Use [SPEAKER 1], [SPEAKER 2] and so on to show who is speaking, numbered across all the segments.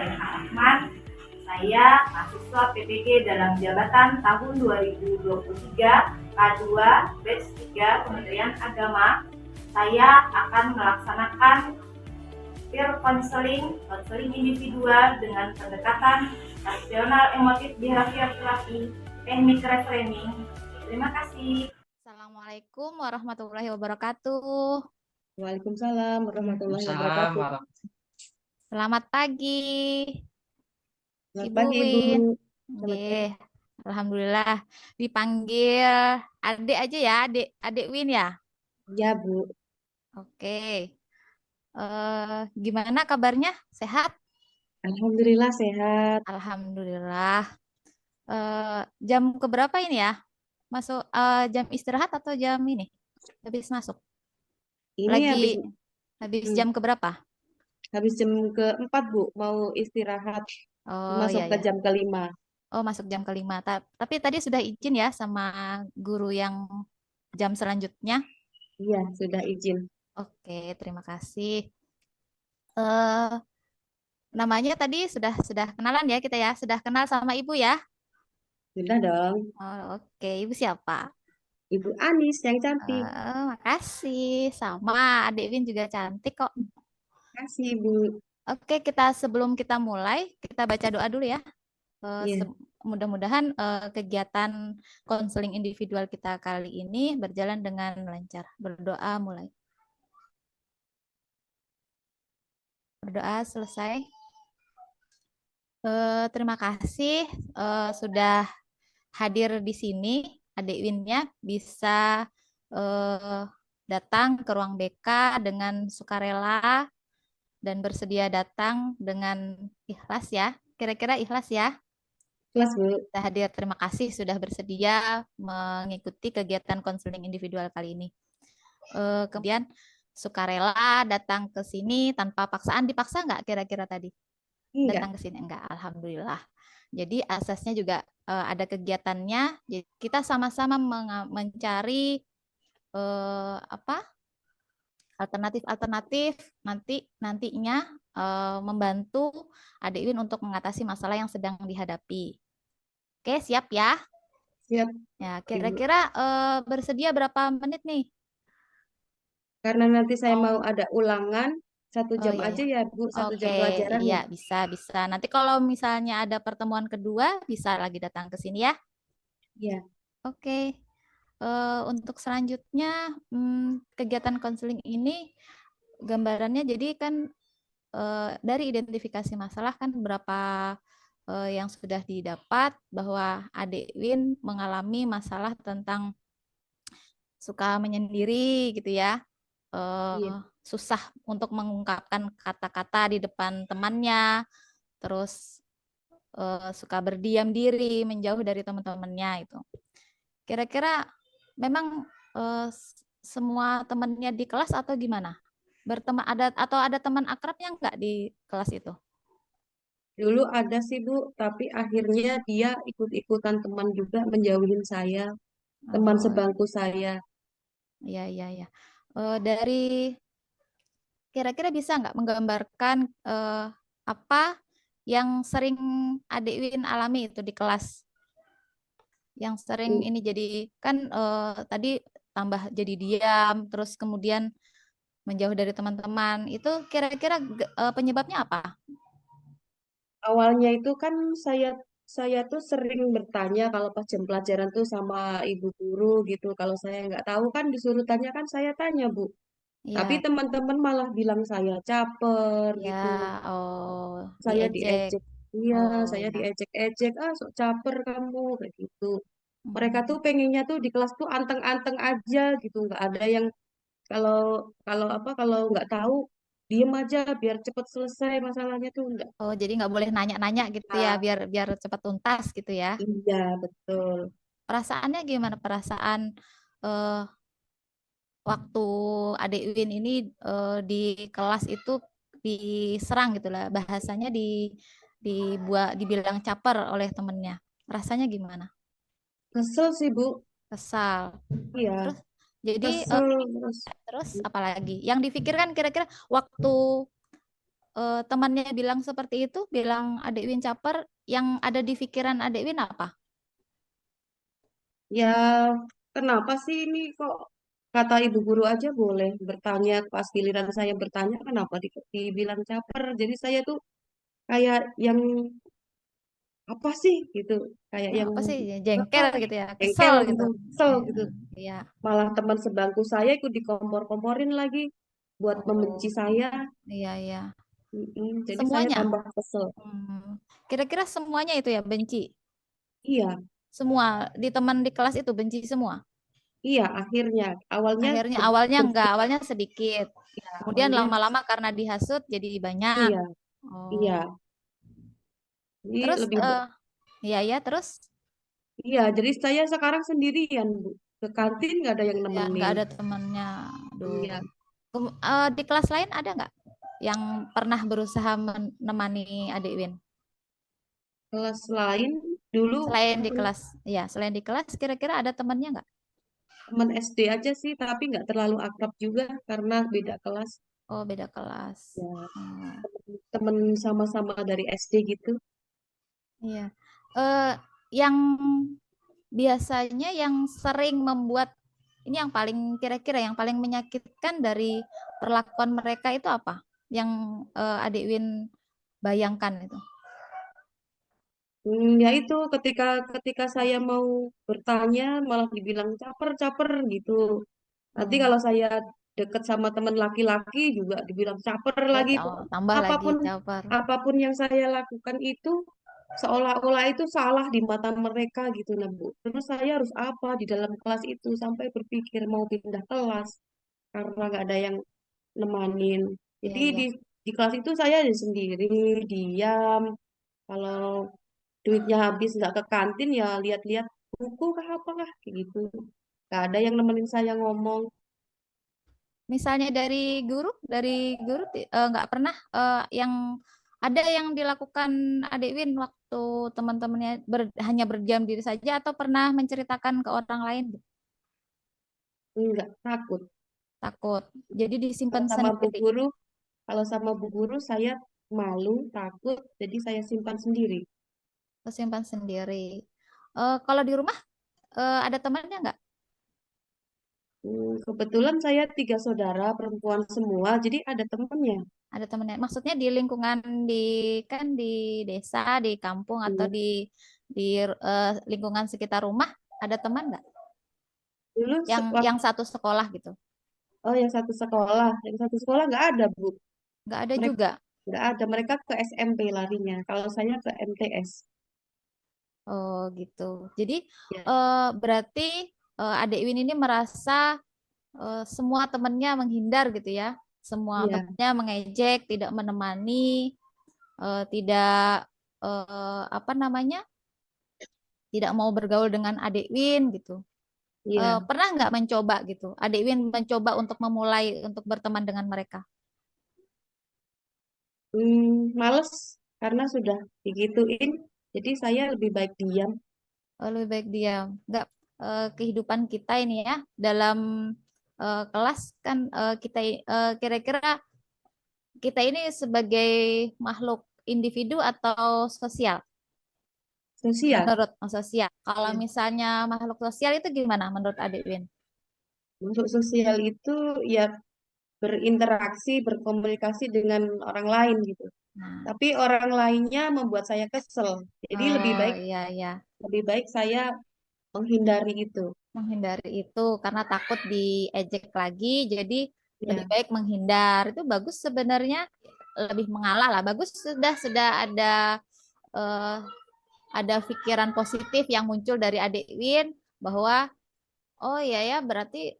[SPEAKER 1] Zulaikha Rahman. Saya mahasiswa PPG dalam jabatan tahun 2023 K2 Batch 3 Kementerian Agama. Saya akan melaksanakan peer counseling individual dengan pendekatan rasional emotif behavior therapy, teknik reframing. Terima kasih.
[SPEAKER 2] Assalamualaikum warahmatullahi wabarakatuh.
[SPEAKER 3] Waalaikumsalam warahmatullahi
[SPEAKER 4] Waalaikumsalam
[SPEAKER 3] wabarakatuh.
[SPEAKER 2] Selamat pagi,
[SPEAKER 3] Selamat
[SPEAKER 2] Ibu
[SPEAKER 3] pagi, Ibu.
[SPEAKER 2] Win.
[SPEAKER 3] Selamat pagi.
[SPEAKER 2] Nggih, alhamdulillah dipanggil adik aja ya, adik Win ya.
[SPEAKER 3] Ya, Bu.
[SPEAKER 2] Oke. Gimana kabarnya? Sehat?
[SPEAKER 3] Alhamdulillah sehat.
[SPEAKER 2] Alhamdulillah. Jam keberapa ini ya? Masuk jam istirahat atau jam ini? Habis masuk?
[SPEAKER 3] Ini
[SPEAKER 2] Habis jam keberapa?
[SPEAKER 3] habis jam ke-4, Bu. Mau istirahat.
[SPEAKER 2] Oh
[SPEAKER 3] Masuk
[SPEAKER 2] iya
[SPEAKER 3] ke
[SPEAKER 2] ya.
[SPEAKER 3] jam ke-5.
[SPEAKER 2] Oh, masuk jam ke-5. Tapi tadi sudah izin ya sama guru yang jam selanjutnya.
[SPEAKER 3] Iya, sudah izin.
[SPEAKER 2] Oke, terima kasih. Eh, Namanya tadi sudah kenalan ya kita ya. Sudah kenal sama Ibu ya?
[SPEAKER 3] Sudah dong.
[SPEAKER 2] Oh, oke, Ibu siapa?
[SPEAKER 3] Ibu Anis yang cantik.
[SPEAKER 2] Makasih. Sama Adik Win juga cantik kok.
[SPEAKER 3] Kasih, Bu.
[SPEAKER 2] Oke, sebelum kita mulai, kita baca doa dulu ya.
[SPEAKER 3] Iya.
[SPEAKER 2] Mudah-mudahan kegiatan konseling individual kita kali ini berjalan dengan lancar. Berdoa mulai. Berdoa selesai. Terima kasih sudah hadir di sini. Adik Winnya bisa datang ke ruang BK dengan sukarela dan bersedia datang dengan ikhlas ya. Kira-kira ikhlas ya?
[SPEAKER 3] Kelas, Bu.
[SPEAKER 2] Sudah hadir. Terima kasih sudah bersedia mengikuti kegiatan konseling individual kali ini. Kemudian sukarela datang ke sini tanpa paksaan. Dipaksa nggak kira-kira tadi?
[SPEAKER 3] Enggak.
[SPEAKER 2] Datang ke sini? Enggak, alhamdulillah. Jadi asasnya juga ada kegiatannya. Jadi kita sama-sama mencari alternatif nantinya membantu Adik Win untuk mengatasi masalah yang sedang dihadapi. Oke, siap ya?
[SPEAKER 3] Siap.
[SPEAKER 2] Ya, kira-kira bersedia berapa menit nih?
[SPEAKER 3] Karena nanti saya mau ada ulangan, 1 jam
[SPEAKER 2] iya,
[SPEAKER 3] aja
[SPEAKER 2] iya.
[SPEAKER 3] ya, Bu. 1 jam
[SPEAKER 2] Oke,
[SPEAKER 3] pelajaran
[SPEAKER 2] iya
[SPEAKER 3] ya.
[SPEAKER 2] bisa. Nanti kalau misalnya ada pertemuan kedua, bisa lagi datang ke sini ya.
[SPEAKER 3] Iya.
[SPEAKER 2] Oke. Untuk selanjutnya, kegiatan konseling ini gambarannya jadi kan dari identifikasi masalah kan berapa yang sudah didapat bahwa Adik Win mengalami masalah tentang suka menyendiri gitu ya.
[SPEAKER 3] Iya.
[SPEAKER 2] Susah untuk mengungkapkan kata-kata di depan temannya, terus suka berdiam diri, menjauh dari teman-temannya itu. Kira-kira memang semua temannya di kelas atau gimana? Berteman ada teman akrabnya nggak di kelas itu?
[SPEAKER 3] Dulu ada sih, Bu, tapi akhirnya dia ikut-ikutan teman juga menjauhin saya, teman sebangku saya.
[SPEAKER 2] Iya. Dari kira-kira bisa nggak menggambarkan apa yang sering Adik Win alami itu di kelas? Yang sering ini jadi kan tadi tambah jadi diam, terus kemudian menjauh dari teman-teman. Itu kira-kira penyebabnya apa?
[SPEAKER 3] Awalnya itu kan saya tuh sering bertanya kalau pas jam pelajaran tuh sama ibu guru gitu. Kalau saya nggak tahu kan disuruh tanya kan saya tanya, Bu. Tapi
[SPEAKER 2] Ya,
[SPEAKER 3] teman-teman malah bilang saya caper
[SPEAKER 2] ya,
[SPEAKER 3] gitu.
[SPEAKER 2] oh,
[SPEAKER 3] Saya
[SPEAKER 2] diejek.
[SPEAKER 3] diejek. Iya,
[SPEAKER 2] Oh,
[SPEAKER 3] saya
[SPEAKER 2] ya.
[SPEAKER 3] diejek-ejek. Ah, sok caper kamu kayak gitu. Mereka tuh
[SPEAKER 2] Mhm.
[SPEAKER 3] pengennya tuh di kelas tuh anteng-anteng aja gitu. Nggak ada yang kalau kalau apa kalau nggak tahu diem aja biar cepet selesai masalahnya tuh enggak.
[SPEAKER 2] Oh, jadi nggak boleh nanya-nanya gitu ya, biar cepat tuntas gitu ya.
[SPEAKER 3] Iya, betul.
[SPEAKER 2] Perasaannya gimana? Perasaan eh, waktu Adik Win ini di kelas itu diserang gitu lah, bahasanya dibilang caper oleh temennya. Rasanya gimana?
[SPEAKER 3] Kesel sih, Bu.
[SPEAKER 2] Kesal.
[SPEAKER 3] Iya,
[SPEAKER 2] Terus jadi
[SPEAKER 3] kesel terus.
[SPEAKER 2] terus apalagi yang difikirkan kira-kira waktu temannya bilang seperti itu, bilang Adik Win caper, yang ada di pikiran Adik Win apa?
[SPEAKER 3] Ya, kenapa sih ini kok kata ibu guru aja boleh bertanya, pas giliran saya bertanya kenapa dibilang caper. Jadi saya tuh kayak yang apa sih gitu, kayak
[SPEAKER 2] Nah,
[SPEAKER 3] yang
[SPEAKER 2] apa sih, jengkel gitu ya, kesel
[SPEAKER 3] jengkel
[SPEAKER 2] gitu.
[SPEAKER 3] gitu, kesel
[SPEAKER 2] Ya,
[SPEAKER 3] gitu.
[SPEAKER 2] ya.
[SPEAKER 3] Malah teman sebangku saya ikut dikompor-komporin lagi buat membenci
[SPEAKER 2] Oh,
[SPEAKER 3] saya.
[SPEAKER 2] iya, iya.
[SPEAKER 3] Jadi saya
[SPEAKER 2] Semuanya.
[SPEAKER 3] tambah kesel.
[SPEAKER 2] Kira-kira semuanya itu ya benci.
[SPEAKER 3] Iya,
[SPEAKER 2] Semua di teman di kelas itu benci semua.
[SPEAKER 3] iya akhirnya awalnya
[SPEAKER 2] Akhirnya awalnya enggak,
[SPEAKER 3] sedikit,
[SPEAKER 2] awalnya sedikit.
[SPEAKER 3] ya,
[SPEAKER 2] Kemudian
[SPEAKER 3] awalnya
[SPEAKER 2] lama-lama karena dihasut jadi banyak.
[SPEAKER 3] iya, iya.
[SPEAKER 2] Oh.
[SPEAKER 3] Jadi
[SPEAKER 2] Terus
[SPEAKER 3] lebih
[SPEAKER 2] iya ya, terus
[SPEAKER 3] iya, jadi saya sekarang sendirian, Bu. Ke kantin nggak ada yang
[SPEAKER 2] ya enggak
[SPEAKER 3] nemenin.
[SPEAKER 2] ada temannya. Aduh.
[SPEAKER 3] Iya,
[SPEAKER 2] Di kelas lain ada nggak yang pernah berusaha menemani Adik Win?
[SPEAKER 3] kelas lain dulu
[SPEAKER 2] Selain di
[SPEAKER 3] temen,
[SPEAKER 2] kelas, ya, selain di kelas kira-kira ada temannya nggak?
[SPEAKER 3] temen SD aja sih, tapi nggak terlalu akrab juga karena beda kelas.
[SPEAKER 2] Oh, beda kelas.
[SPEAKER 3] Ya,
[SPEAKER 2] Oh,
[SPEAKER 3] temen sama-sama dari SD gitu.
[SPEAKER 2] iya. Eh, yang biasanya yang sering membuat ini yang paling kira-kira yang paling menyakitkan dari perlakuan mereka itu apa? Yang Adik Win bayangkan itu.
[SPEAKER 3] Ya itu ketika ketika saya mau bertanya malah dibilang caper-caper gitu. Nanti
[SPEAKER 2] Oh,
[SPEAKER 3] kalau saya deket sama teman laki-laki juga dibilang caper
[SPEAKER 2] oh,
[SPEAKER 3] lagi. Pokoknya
[SPEAKER 2] tambah lagi
[SPEAKER 3] apapun
[SPEAKER 2] caper.
[SPEAKER 3] apapun yang saya lakukan itu seolah-olah itu salah di mata mereka gitu nah Bu. Terus saya harus apa di dalam kelas itu sampai berpikir mau pindah kelas karena nggak ada yang nemanin.
[SPEAKER 2] Iya,
[SPEAKER 3] Jadi
[SPEAKER 2] iya.
[SPEAKER 3] di kelas itu saya sendiri diam. Kalau duitnya habis nggak ke kantin ya lihat-lihat buku kah apa kah kayak gitu. Nggak ada yang nemenin saya ngomong.
[SPEAKER 2] Misalnya dari guru nggak pernah yang ada yang dilakukan Adik Win waktu teman-temannya hanya berdiam diri saja atau pernah menceritakan ke orang lain?
[SPEAKER 3] Enggak, takut.
[SPEAKER 2] Takut. Jadi disimpan
[SPEAKER 3] Kalau sama bu
[SPEAKER 2] sendiri.
[SPEAKER 3] guru, kalau sama bu guru saya malu, takut, jadi saya simpan sendiri.
[SPEAKER 2] Simpan sendiri. Kalau di rumah ada temannya nggak?
[SPEAKER 3] Kebetulan saya 3 saudara perempuan semua, jadi ada temennya.
[SPEAKER 2] Ada temannya. Maksudnya di lingkungan di kan di desa, di kampung atau
[SPEAKER 3] Iya.
[SPEAKER 2] di lingkungan sekitar rumah ada teman nggak?
[SPEAKER 3] Dulu
[SPEAKER 2] Yang satu sekolah gitu?
[SPEAKER 3] oh yang satu sekolah nggak ada Bu.
[SPEAKER 2] Nggak ada
[SPEAKER 3] Mereka
[SPEAKER 2] juga.
[SPEAKER 3] nggak ada, mereka ke SMP larinya. Kalau saya ke MTS.
[SPEAKER 2] Oh gitu. Jadi
[SPEAKER 3] Ya,
[SPEAKER 2] berarti Adik Win ini merasa semua temannya menghindar gitu ya. Semua
[SPEAKER 3] iya,
[SPEAKER 2] temannya mengejek, tidak menemani, tidak apa namanya, tidak mau bergaul dengan Adik Win gitu.
[SPEAKER 3] iya.
[SPEAKER 2] Pernah nggak mencoba gitu? Adik Win mencoba untuk memulai untuk berteman dengan mereka.
[SPEAKER 3] Males karena sudah digituin, jadi saya lebih baik diam.
[SPEAKER 2] Lebih baik diam. Nggak kehidupan kita ini ya dalam kelas kan kira-kira kita ini sebagai makhluk individu atau sosial?
[SPEAKER 3] Sosial.
[SPEAKER 2] Menurut sosial. Kalau
[SPEAKER 3] Ya.
[SPEAKER 2] misalnya makhluk sosial itu gimana menurut Adik Win?
[SPEAKER 3] Masuk sosial itu ya berinteraksi, berkomunikasi dengan orang lain gitu.
[SPEAKER 2] Nah,
[SPEAKER 3] Tapi orang lainnya membuat saya kesel. Jadi
[SPEAKER 2] oh iya iya,
[SPEAKER 3] lebih baik saya menghindari itu.
[SPEAKER 2] menghindari itu karena takut diejek lagi, jadi lebih
[SPEAKER 3] Ya,
[SPEAKER 2] baik menghindar. Itu bagus sebenarnya, lebih mengalah lah. Bagus sudah eh, ada pikiran positif yang muncul dari Adik Win bahwa oh iya ya berarti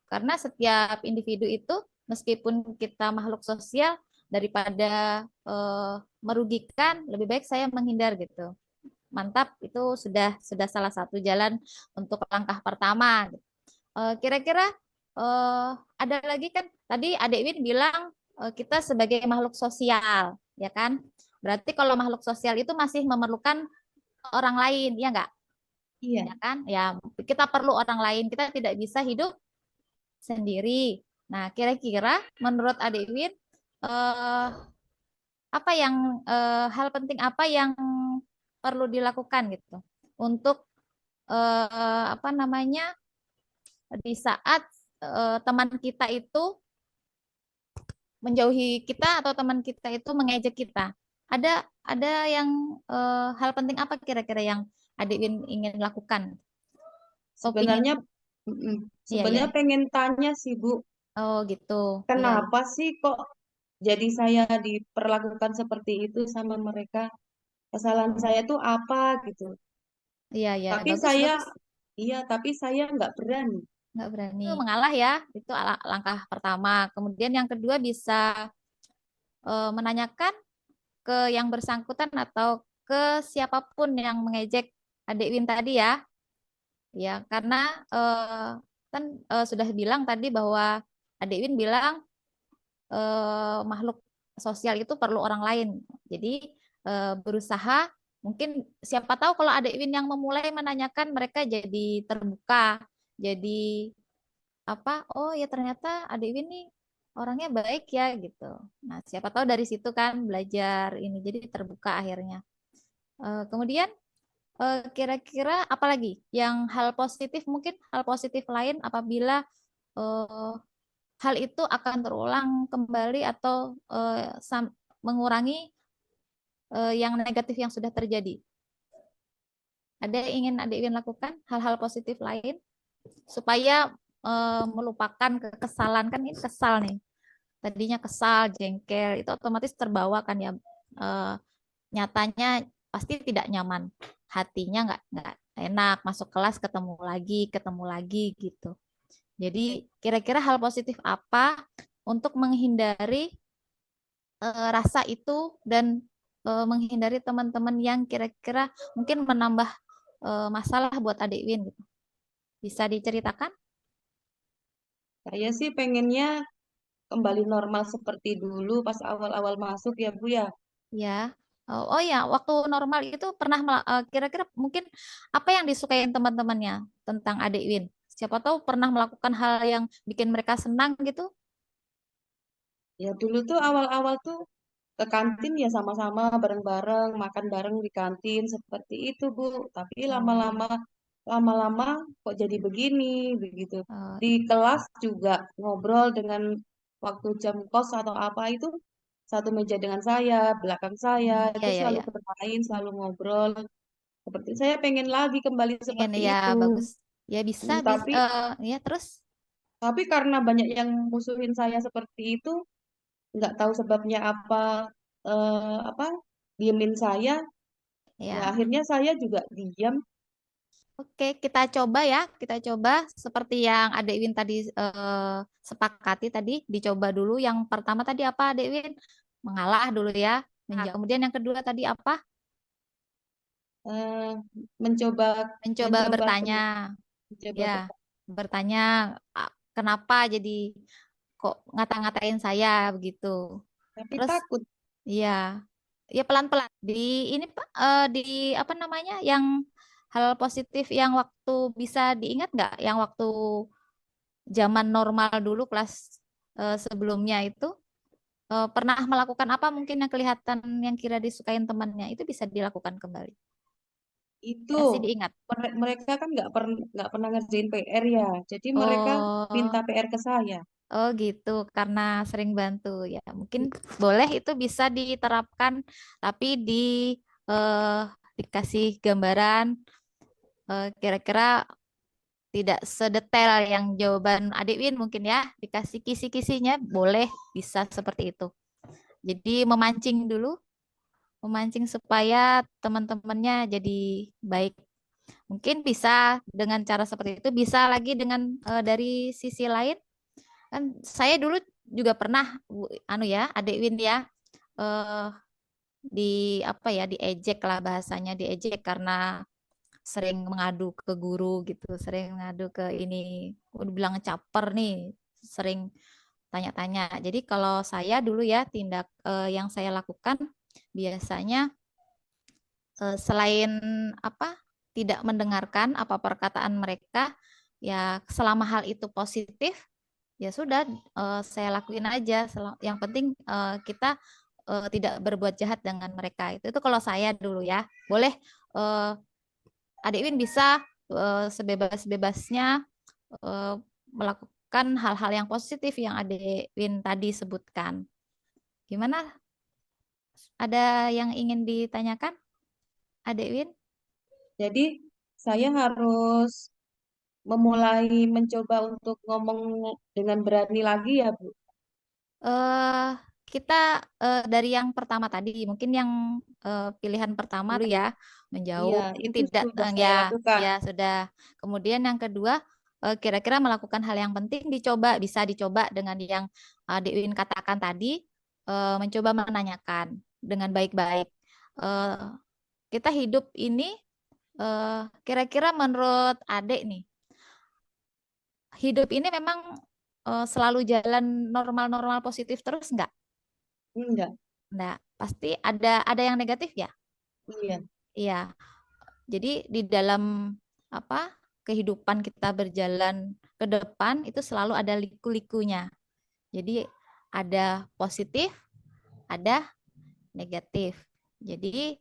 [SPEAKER 2] karena setiap individu itu meskipun kita makhluk sosial daripada eh, merugikan lebih baik saya menghindar gitu. Mantap, itu sudah salah satu jalan untuk langkah pertama. Kira-kira eh, ada lagi kan tadi Adik Win bilang kita sebagai makhluk sosial, ya kan? Berarti kalau makhluk sosial itu masih memerlukan orang lain, ya enggak?
[SPEAKER 3] iya.
[SPEAKER 2] Ya kan? Ya, kita perlu orang lain. Kita tidak bisa hidup sendiri. Nah, kira-kira menurut Adik Win, apa yang hal penting apa yang perlu dilakukan gitu untuk apa namanya di saat teman kita itu menjauhi kita atau teman kita itu mengejek kita. Ada yang hal penting apa kira-kira yang Adik Win ingin lakukan? Oh, pingin.
[SPEAKER 3] Sebenarnya, mm-mm.
[SPEAKER 2] Iya, iya.
[SPEAKER 3] Sebenarnya pengen tanya sih Bu,
[SPEAKER 2] Oh, gitu. Iya, iya.
[SPEAKER 3] kenapa sih kok jadi saya diperlakukan seperti itu sama mereka? Kesalahan saya tuh apa gitu?
[SPEAKER 2] Iya, iya.
[SPEAKER 3] Tapi
[SPEAKER 2] Bagus,
[SPEAKER 3] saya,
[SPEAKER 2] bagus.
[SPEAKER 3] iya, tapi saya nggak berani.
[SPEAKER 2] Nggak berani. Itu mengalah ya, itu langkah pertama. Kemudian yang kedua bisa menanyakan ke yang bersangkutan atau ke siapapun yang mengejek Adik Win tadi ya. Ya, karena kan sudah bilang tadi bahwa Adik Win bilang makhluk sosial itu perlu orang lain. Jadi berusaha mungkin siapa tahu kalau Adik Win yang memulai menanyakan mereka jadi terbuka, jadi apa? Oh ya ternyata Adik Win nih orangnya baik ya gitu. Nah, siapa tahu dari situ kan belajar ini jadi terbuka akhirnya. Kemudian kira-kira apa lagi yang hal positif mungkin hal positif lain apabila eh, hal itu akan terulang kembali atau mengurangi yang negatif yang sudah terjadi. Ada yang ingin Adik Win lakukan hal-hal positif lain supaya melupakan kekesalan kan ini kesal nih. Tadinya kesal, jengkel itu otomatis terbawa kan ya eh, nyatanya pasti tidak nyaman. Hatinya nggak enak masuk kelas ketemu lagi gitu. Jadi kira-kira hal positif apa untuk menghindari rasa itu dan menghindari teman-teman yang kira-kira mungkin menambah masalah buat Adik Win gitu. Bisa diceritakan?
[SPEAKER 3] Saya sih pengennya kembali normal seperti dulu pas awal-awal masuk ya Bu ya.
[SPEAKER 2] Ya. Oh ya, waktu normal itu pernah kira-kira mungkin apa yang disukain teman-temannya tentang Adik Win? Siapa tahu pernah melakukan hal yang bikin mereka senang gitu?
[SPEAKER 3] Ya dulu tuh awal-awal tuh ke kantin ya sama-sama bareng-bareng, makan bareng di kantin seperti itu Bu. Tapi
[SPEAKER 2] Oh,
[SPEAKER 3] lama-lama kok jadi begini begitu.
[SPEAKER 2] oh,
[SPEAKER 3] Di kelas juga ngobrol dengan waktu jam kos atau apa itu satu meja dengan saya, belakang saya
[SPEAKER 2] ya
[SPEAKER 3] itu
[SPEAKER 2] ya
[SPEAKER 3] selalu
[SPEAKER 2] ya.
[SPEAKER 3] bermain, selalu ngobrol. Seperti saya pengen lagi kembali
[SPEAKER 2] Pengen
[SPEAKER 3] seperti
[SPEAKER 2] ya
[SPEAKER 3] itu.
[SPEAKER 2] bagus. Ya bisa, bisa
[SPEAKER 3] Tapi
[SPEAKER 2] ya terus
[SPEAKER 3] karena banyak yang musuhin saya seperti itu, nggak tahu sebabnya apa diemin saya, ya
[SPEAKER 2] ya.
[SPEAKER 3] akhirnya saya juga diam.
[SPEAKER 2] Oke, kita coba ya. Kita coba seperti yang Adek Win tadi sepakati tadi, dicoba dulu. Yang pertama tadi apa, Adek Win? Mengalah dulu ya. Kemudian yang kedua tadi apa?
[SPEAKER 3] eh, mencoba
[SPEAKER 2] Mencoba
[SPEAKER 3] mencoba
[SPEAKER 2] bertanya.
[SPEAKER 3] mencoba
[SPEAKER 2] Ya, bertanya kenapa jadi kok ngata-ngatain saya begitu.
[SPEAKER 3] tapi
[SPEAKER 2] Terus,
[SPEAKER 3] takut.
[SPEAKER 2] iya, ya pelan-pelan. Di ini Pak, di apa namanya, yang hal positif yang waktu bisa diingat nggak? Yang waktu zaman normal dulu kelas sebelumnya itu pernah melakukan apa mungkin yang kelihatan yang kira disukain temannya itu bisa dilakukan kembali.
[SPEAKER 3] Itu
[SPEAKER 2] Masih diingat.
[SPEAKER 3] mereka kan nggak pernah ngerjain PR ya, jadi mereka minta
[SPEAKER 2] Oh,
[SPEAKER 3] PR ke saya.
[SPEAKER 2] oh gitu, karena sering bantu ya. Mungkin boleh itu bisa diterapkan, tapi eh, dikasih gambaran kira-kira tidak sedetail yang jawaban Adik Win mungkin ya. Dikasih kisi-kisinya boleh bisa seperti itu. Jadi memancing dulu, memancing supaya teman-temannya jadi baik. Mungkin bisa dengan cara seperti itu, bisa lagi dengan dari sisi lain. Kan saya dulu juga pernah anu ya, Adik Win ya, eh, di apa ya, diejek lah bahasanya, diejek karena sering mengadu ke guru gitu, sering mengadu ke ini, udah bilang caper nih, sering tanya-tanya. Jadi kalau saya dulu ya tindak yang saya lakukan biasanya selain apa tidak mendengarkan apa perkataan mereka, ya selama hal itu positif ya sudah saya lakuin aja. Yang penting kita tidak berbuat jahat dengan mereka. Itu kalau saya dulu ya. Boleh Adik Win bisa sebebas-bebasnya melakukan hal-hal yang positif yang Adik Win tadi sebutkan. Gimana? Ada yang ingin ditanyakan, Adik Win?
[SPEAKER 3] Jadi saya harus memulai mencoba untuk ngomong dengan berani lagi ya, Bu.
[SPEAKER 2] eh kita dari yang pertama tadi, mungkin yang pilihan pertama dulu ya,
[SPEAKER 3] Iya,
[SPEAKER 2] menjauh, mungkin
[SPEAKER 3] itu
[SPEAKER 2] tidak,
[SPEAKER 3] sudah saya
[SPEAKER 2] ya,
[SPEAKER 3] lakukan.
[SPEAKER 2] ya sudah. Kemudian yang kedua, kira-kira melakukan hal yang penting dicoba, bisa dicoba dengan yang Adik Win katakan tadi, mencoba menanyakan dengan baik-baik. Eh, kita hidup ini, kira-kira menurut Adik nih, hidup ini memang selalu jalan normal-normal positif terus nggak?
[SPEAKER 3] Enggak.
[SPEAKER 2] Nggak, pasti ada yang negatif ya?
[SPEAKER 3] Iya.
[SPEAKER 2] Iya. Jadi di dalam apa kehidupan kita berjalan ke depan itu selalu ada liku-likunya. Jadi ada positif, ada negatif. Jadi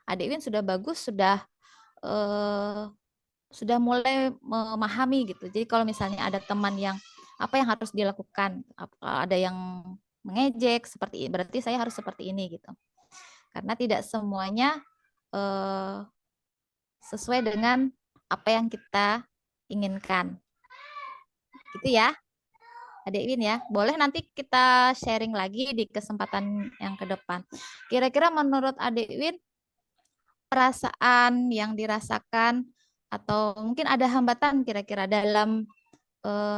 [SPEAKER 2] Adik Win sudah bagus, eh, sudah mulai memahami gitu. Jadi kalau misalnya ada teman yang apa yang harus dilakukan, ada yang mengejek seperti ini, berarti saya harus seperti ini gitu. Karena tidak semuanya eh, sesuai dengan apa yang kita inginkan. Gitu ya, Adik Win ya. Boleh nanti kita sharing lagi di kesempatan yang ke depan. Kira-kira menurut Adik Win, perasaan yang dirasakan atau mungkin ada hambatan kira-kira dalam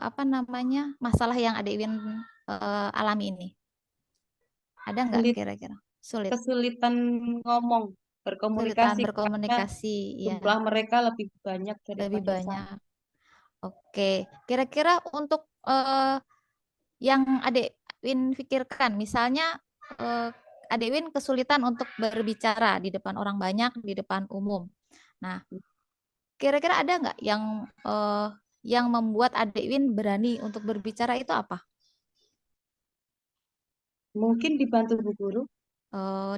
[SPEAKER 2] apa namanya masalah yang Adik Win alami ini? Ada nggak
[SPEAKER 3] Sulit,
[SPEAKER 2] kira-kira? Sulit,
[SPEAKER 3] kesulitan ngomong,
[SPEAKER 2] kesulitan
[SPEAKER 3] berkomunikasi karena
[SPEAKER 2] berkomunikasi, ya
[SPEAKER 3] jumlah mereka lebih banyak
[SPEAKER 2] lebih
[SPEAKER 3] daripada saya.
[SPEAKER 2] banyak. Oke, kira-kira untuk yang Adik Win pikirkan, misalnya Adik Win kesulitan untuk berbicara di depan orang banyak, di depan umum. Nah, kira-kira ada nggak yang membuat Adik Win berani untuk berbicara itu apa?
[SPEAKER 3] Mungkin dibantu Bu Guru,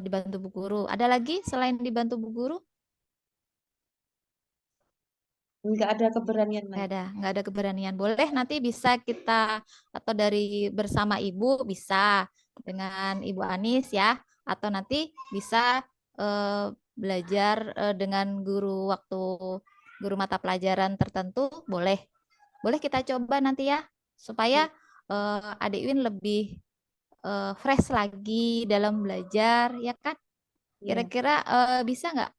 [SPEAKER 2] Dibantu bu guru. Ada lagi selain dibantu bu guru?
[SPEAKER 3] nggak ada keberanian
[SPEAKER 2] Nggak
[SPEAKER 3] lain.
[SPEAKER 2] ada, nggak ada keberanian. Boleh nanti bisa kita atau dari bersama ibu bisa dengan Ibu Anis ya, atau nanti bisa belajar dengan guru waktu guru mata pelajaran tertentu, boleh. Boleh kita coba nanti ya, supaya Adik Win lebih fresh lagi dalam belajar, ya kan?
[SPEAKER 3] Ya.
[SPEAKER 2] Kira-kira bisa nggak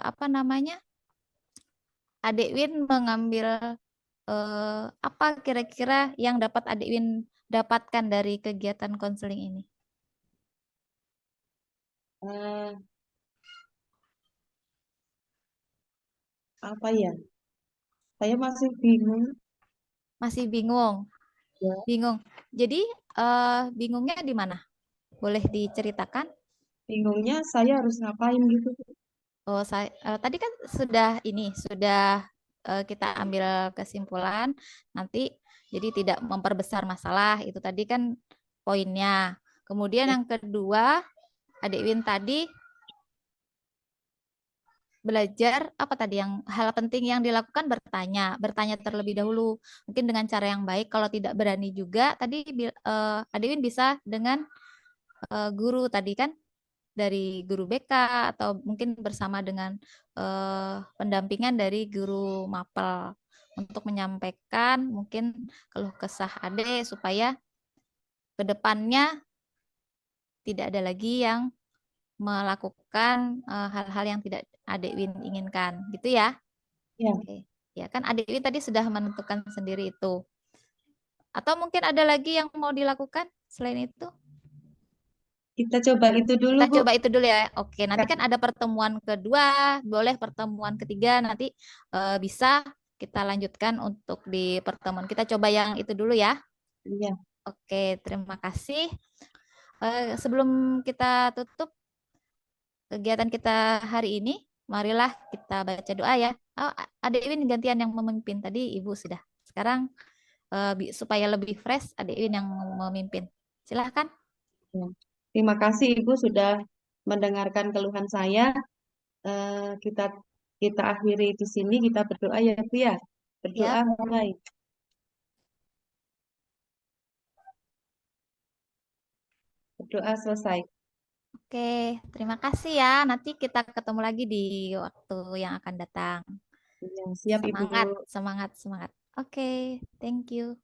[SPEAKER 2] apa namanya? Adik Win mengambil apa kira-kira yang dapat Adik Win dapatkan dari kegiatan konseling ini?
[SPEAKER 3] Eh, apa ya? Saya masih bingung.
[SPEAKER 2] Masih bingung,
[SPEAKER 3] Ya.
[SPEAKER 2] bingung. Jadi bingungnya di mana? Boleh diceritakan?
[SPEAKER 3] Bingungnya saya harus ngapain gitu.
[SPEAKER 2] Oh, saya tadi kan sudah sudah kita ambil kesimpulan nanti jadi tidak memperbesar masalah itu tadi kan poinnya. Kemudian
[SPEAKER 3] Ya.
[SPEAKER 2] yang kedua, Adik Win tadi belajar apa tadi yang hal penting yang dilakukan bertanya terlebih dahulu mungkin dengan cara yang baik kalau tidak berani juga tadi Adewin bisa dengan guru tadi kan dari guru BK atau mungkin bersama dengan pendampingan dari guru mapel untuk menyampaikan mungkin keluh kesah Ade supaya ke depannya tidak ada lagi yang melakukan hal-hal yang tidak Adik Win inginkan, gitu ya?
[SPEAKER 3] Ya,
[SPEAKER 2] Oke, ya kan Adik Win tadi sudah menentukan sendiri itu. Atau mungkin ada lagi yang mau dilakukan selain itu?
[SPEAKER 3] kita coba itu dulu,
[SPEAKER 2] Kita
[SPEAKER 3] Bu.
[SPEAKER 2] coba itu dulu ya. Oke, nanti
[SPEAKER 3] Ya,
[SPEAKER 2] kan ada pertemuan kedua, boleh pertemuan ketiga nanti bisa kita lanjutkan untuk di pertemuan. Kita coba yang itu dulu ya.
[SPEAKER 3] iya.
[SPEAKER 2] Oke, terima kasih. Sebelum kita tutup kegiatan kita hari ini, marilah kita baca doa ya. Oh, Adik Iwin gantian yang memimpin tadi, Ibu sudah. Sekarang supaya lebih fresh, Adik Iwin yang memimpin. Silahkan.
[SPEAKER 3] Ya. Terima kasih Ibu sudah mendengarkan keluhan saya. Kita kita akhiri di sini, kita berdoa ya Bu ya. Berdoa
[SPEAKER 2] Yap.
[SPEAKER 3] mulai. Berdoa selesai.
[SPEAKER 2] Oke, terima kasih ya. Nanti kita ketemu lagi di waktu yang akan datang.
[SPEAKER 3] Ya, siap Ibu.
[SPEAKER 2] Semangat, semangat, semangat. Oke, thank you.